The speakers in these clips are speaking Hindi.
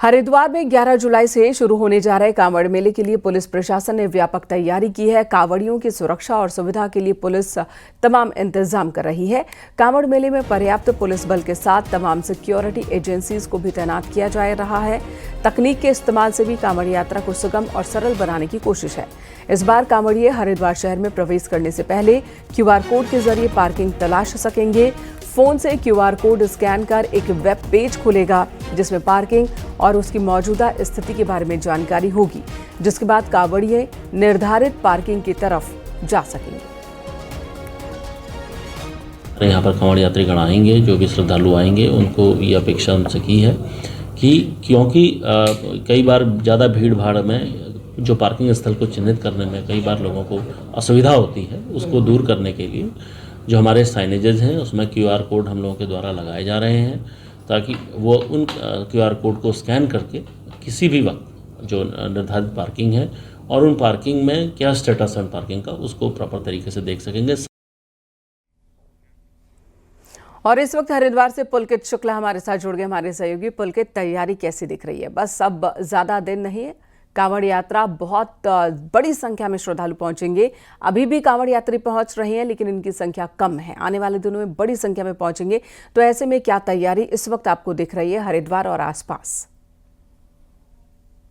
हरिद्वार में 11 जुलाई से शुरू होने जा रहे कांवड़ मेले के लिए पुलिस प्रशासन ने व्यापक तैयारी की है। कांवड़ियों की सुरक्षा और सुविधा के लिए पुलिस तमाम इंतजाम कर रही है। कांवड़ मेले में पर्याप्त पुलिस बल के साथ तमाम सिक्योरिटी एजेंसीज को भी तैनात किया जा रहा है। तकनीक के इस्तेमाल से भी कांवड़ यात्रा को सुगम और सरल बनाने की कोशिश है। इस बार कांवड़िए हरिद्वार शहर में प्रवेश करने से पहले QR कोड के जरिए पार्किंग तलाश सकेंगे। फोन से QR कोड स्कैन कर एक वेब पेज खुलेगा जिसमें पार्किंग और उसकी मौजूदा स्थिति के बारे में जानकारी होगी, जिसके बाद कांवड़िए निर्धारित पार्किंग की तरफ जा सकेंगे। यहाँ पर कांवड़ यात्री गण आएंगे, जो भी श्रद्धालु आएंगे उनको ये अपेक्षा हमसे की है कि क्योंकि कई बार ज़्यादा भीड़ भाड़ में जो पार्किंग स्थल को चिन्हित करने में कई बार लोगों को असुविधा होती है, उसको दूर करने के लिए जो हमारे साइनेजेस हैं उसमें QR कोड हम लोगों के द्वारा लगाए जा रहे हैं, ताकि वो उन QR कोड को स्कैन करके किसी भी वक्त जो निर्धारित पार्किंग है और उन पार्किंग में क्या स्टेटस है पार्किंग का, उसको प्रॉपर तरीके से देख सकेंगे। और इस वक्त हरिद्वार से पुलकित शुक्ला हमारे साथ जुड़ गए। हमारे सहयोगी पुलकित, तैयारी कैसी दिख रही है? बस अब ज्यादा दिन नहीं है, कांवड़ यात्रा बहुत बड़ी संख्या में श्रद्धालु पहुंचेंगे। अभी भी कांवड़ यात्री पहुंच रहे हैं, लेकिन इनकी संख्या कम है। आने वाले दिनों में बड़ी संख्या में पहुंचेंगे। तो ऐसे में क्या तैयारी इस वक्त आपको दिख रही है हरिद्वार और आसपास?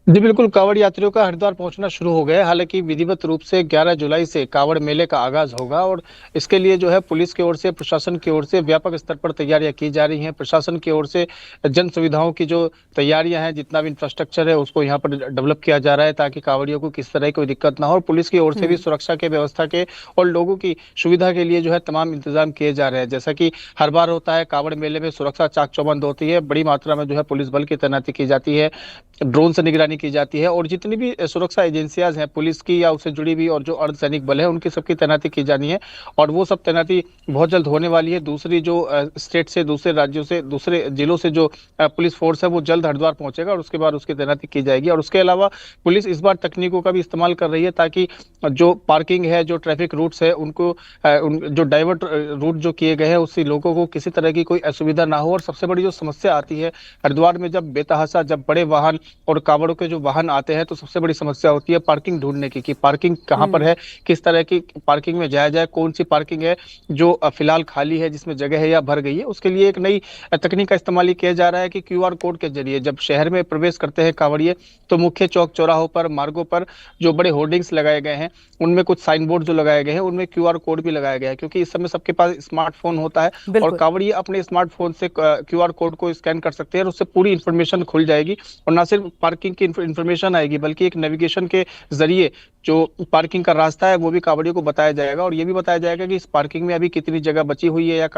जी बिल्कुल, कांवड़ यात्रियों का हरिद्वार पहुंचना शुरू हो गया है। हालांकि विधिवत रूप से 11 जुलाई से कांवड़ मेले का आगाज होगा और इसके लिए जो है पुलिस की ओर से, प्रशासन की ओर से व्यापक स्तर पर तैयारियां की जा रही हैं। प्रशासन की ओर से जन सुविधाओं की जो तैयारियां हैं, जितना भी इंफ्रास्ट्रक्चर है उसको यहाँ पर डेवलप किया जा रहा है ताकि कांवड़ियों को किस तरह की कोई दिक्कत ना हो। और पुलिस की ओर से भी सुरक्षा के व्यवस्था के और लोगों की सुविधा के लिए जो है तमाम इंतजाम किए जा रहे हैं। जैसा कि हर बार होता है, कांवड़ मेले में सुरक्षा चाक चौबंद होती है। बड़ी मात्रा में जो है पुलिस बल की तैनाती की जाती है, ड्रोन से निगरानी की जाती है और जितनी भी सुरक्षा एजेंसियां हैं पुलिस की या उससे जुड़ी भी और जो अर्धसैनिक बल है उनकी सबकी तैनाती की जानी है और वो सब तैनाती बहुत जल्द होने वाली है। दूसरी जो स्टेट से, दूसरे राज्यों से, दूसरे जिलों से जो पुलिस फोर्स है वो जल्द हरिद्वार पहुंचेगा और उसके बाद उसकी तैनाती की जाएगी। और उसके अलावा पुलिस इस बार तकनीकों का भी इस्तेमाल कर रही है ताकि जो पार्किंग है, जो ट्रैफिक रूट्स है, उनको जो डाइवर्ट रूट जो किए गए हैं उससे लोगों को किसी तरह की कोई असुविधा ना हो। और सबसे बड़ी जो समस्या आती है हरिद्वार में, जब बेतहाशा, जब बड़े वाहन और कांवड़ों के जो वाहन आते हैं तो सबसे बड़ी समस्या होती है पार्किंग ढूंढने की, कि पार्किंग कहां पर है, किस तरह की पार्किंग में जाया जाए, कौन सी पार्किंग है जो फिलहाल खाली है, जिसमें जगह है या भर गई है। उसके लिए एक नई तकनीक का इस्तेमाल किया जा रहा है कि QR कोड के जरिए जब शहर में प्रवेश करते हैं कांवड़िए तो मुख्य चौक चौराहों पर, मार्गों पर जो बड़े होर्डिंग्स लगाए गए हैं उनमें कुछ साइन बोर्ड जो लगाए गए हैं उनमें QR कोड भी लगाया गया है, क्योंकि इस समय सबके पास स्मार्टफोन होता है और कांवड़िए अपने स्मार्टफोन से QR कोड को स्कैन कर सकते हैं और उससे पूरी इंफॉर्मेशन खुल जाएगी। और न सिर्फ पार्किंग की इंफॉर्मेशन आएगी बल्कि एक नेविगेशन के जरिए जो पार्किंग का रास्ता है वो भी कांवड़ियों को बताया जाएगा और ये भी बताया जाएगा कि इस पार्किंग में अभी कितनी जगह बची हुई है या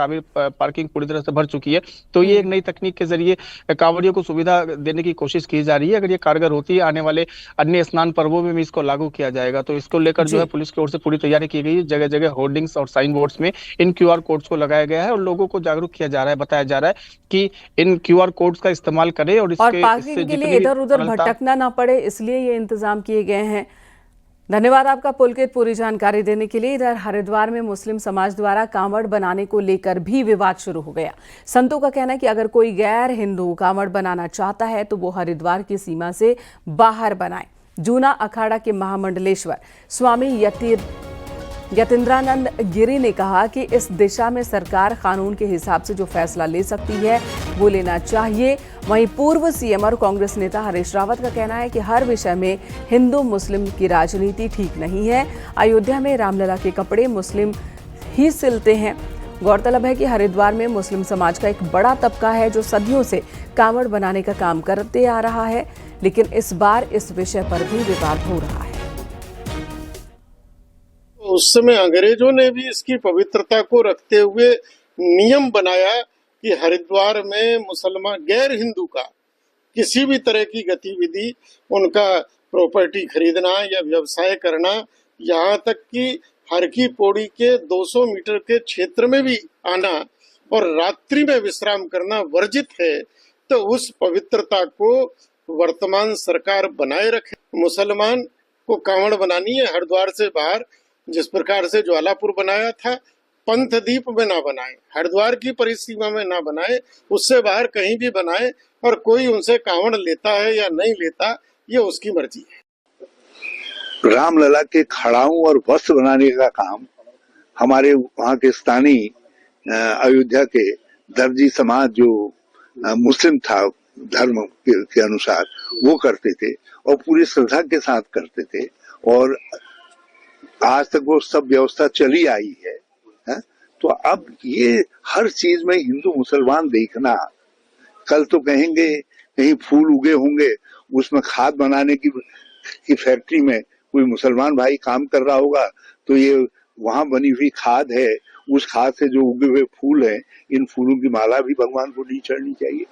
पार्किंग पूरी तरह से भर चुकी है। तो ये एक नई तकनीक के जरिए कांवड़ियों को सुविधा देने की कोशिश की जा रही है। अगर ये कारगर होती है, आने वाले अन्य स्नान पर्वों में भी इसको लागू किया जाएगा। तो इसको लेकर जो है पुलिस की ओर से पूरी तैयारी की गई है। जगह जगह होर्डिंग्स और साइन बोर्ड्स में इन QR कोड्स को लगाया गया है और लोगों को जागरूक किया जा रहा है, बताया जा रहा है कि इन QR कोड्स का इस्तेमाल करें और पार्किंग के लिए इधर उधर भटकना ना पड़े, इसलिए ये इंतजाम किए गए हैं। धन्यवाद आपका पुलकित, पूरी जानकारी देने के लिए। इधर हरिद्वार में मुस्लिम समाज द्वारा कांवड़ बनाने को लेकर भी विवाद शुरू हो गया। संतों का कहना है कि अगर कोई गैर हिंदू कांवड़ बनाना चाहता है तो वो हरिद्वार की सीमा से बाहर बनाए। जूना अखाड़ा के महामंडलेश्वर स्वामी यतीन्द्रानंद गिरी ने कहा कि इस दिशा में सरकार कानून के हिसाब से जो फैसला ले सकती है वो लेना चाहिए। वहीं पूर्व CM और कांग्रेस नेता हरीश रावत का कहना है कि हर विषय में हिंदू मुस्लिम की राजनीति ठीक नहीं है। अयोध्या में रामलला के कपड़े मुस्लिम ही सिलते हैं। गौरतलब है कि हरिद्वार में मुस्लिम समाज का एक बड़ा तबका है जो सदियों से कांवड़ बनाने का काम करते आ रहा है, लेकिन इस बार इस विषय पर भी विवाद हो रहा है। उस समय अंग्रेजों ने भी इसकी पवित्रता को रखते हुए नियम बनाया कि हरिद्वार में मुसलमान, गैर हिंदू का किसी भी तरह की गतिविधि, उनका प्रॉपर्टी खरीदना या व्यवसाय करना, यहाँ तक कि हर की पौड़ी के 200 मीटर के क्षेत्र में भी आना और रात्रि में विश्राम करना वर्जित है। तो उस पवित्रता को वर्तमान सरकार बनाए रखे। मुसलमान को कांवड़ बनानी है हरिद्वार से बाहर, जिस प्रकार से ज्वालापुर बनाया था, पंथदीप में ना बनाए, हरिद्वार की परिसीमा में ना बनाए, उससे बाहर कहीं भी बनाए, और कोई उनसे कांवड़ लेता है या नहीं लेता ये उसकी मर्जी है। रामलला के खड़ाऊ और वस्त्र बनाने का काम हमारे वहाँ के स्थानीय अयोध्या के दर्जी समाज जो मुस्लिम था धर्म के अनुसार वो करते थे और पूरी श्रद्धा के साथ करते थे, और आज तक वो सब व्यवस्था चली आई है। तो अब ये हर चीज में हिंदू मुसलमान देखना, कल तो कहेंगे कहीं फूल उगे होंगे उसमें खाद बनाने की फैक्ट्री में कोई मुसलमान भाई काम कर रहा होगा, तो ये वहां बनी हुई खाद है, उस खाद से जो उगे हुए फूल हैं, इन फूलों की माला भी भगवान को नहीं चढ़नी चाहिए।